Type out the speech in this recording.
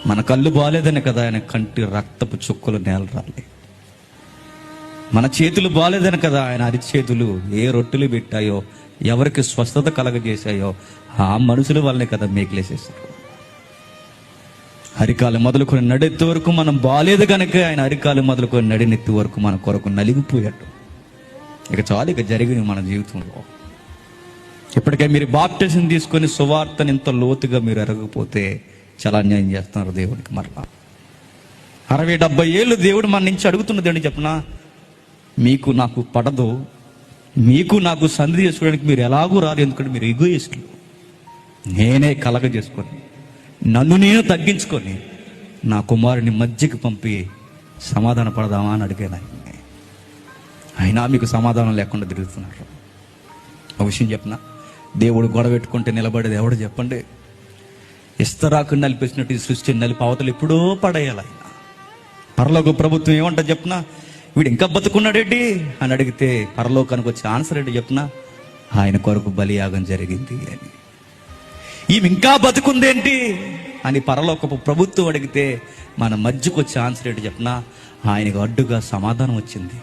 మన కళ్ళు బాగాలేదని కదా ఆయన కంటి రక్తపు చుక్కలు నేల రాలి. మన చేతులు బాగాలేదని కదా ఆయన అరిచేతులు ఏ రొట్టెలు పెట్టాయో, ఎవరికి స్వస్థత కలగజేశాయో ఆ మనుషుల వల్లనే కదా మేకులేసేసారు. అరికాలు మొదలుకొని నడెత్తి వరకు మనం బాగాలేదు కనుక ఆయన అరికాలు మొదలుకొని నడినెత్తి వరకు మన కొరకు నలిగిపోయాడు. ఇక చాలు, ఇక జరిగింది మన జీవితంలో. ఇప్పటికే మీరు బాప్టిజం తీసుకొని సువార్తని ఇంత లోతుగా మీరు ఎరగకపోతే చాలా అన్యాయం చేస్తున్నారు దేవుడికి. మరలా 60-70 ఏళ్ళు దేవుడు మన నుంచి అడుగుతున్నది ఏంటి చెప్పనా, మీకు నాకు పడదు, మీకు నాకు సంధి చేసుకోవడానికి మీరు ఎలాగూ రాదు, ఎందుకంటే మీరు ఎగోయిస్టులు. నేనే కలగ చేసుకొని నన్ను నేను తగ్గించుకొని నా కుమారుని మధ్యకి పంపి సమాధాన పడదామా అని అడిగాను ఆయన్ని. అయినా మీకు సమాధానం లేకుండా తిరుగుతున్నారు. ఒక విషయం చెప్పనా, దేవుడు గొడవ పెట్టుకుంటే నిలబడేది ఎవడు చెప్పండి? ఇస్తరాకుని నలిపేసినట్టు ఈ సృష్టిని నలిపి అవతలు ఎప్పుడో పడేయాలి ఆయన. పరలోక ప్రభుత్వం ఏమంటుంది చెప్పనా, వీడు ఇంకా బతుకున్నాడేంటి అని అడిగితే పరలోకానికి వచ్చే ఆన్సర్ ఏంటి చెప్పనా, ఆయన కొరకు బలియాగం జరిగింది అని. ఈమె ఇంకా బతుకుందేంటి అని పరలోకపు ప్రభుత్వం అడిగితే మన మధ్యకు వచ్చే ఆన్సర్ ఏంటి చెప్పనా, ఆయనకు అడ్డుగా సమాధానం వచ్చింది.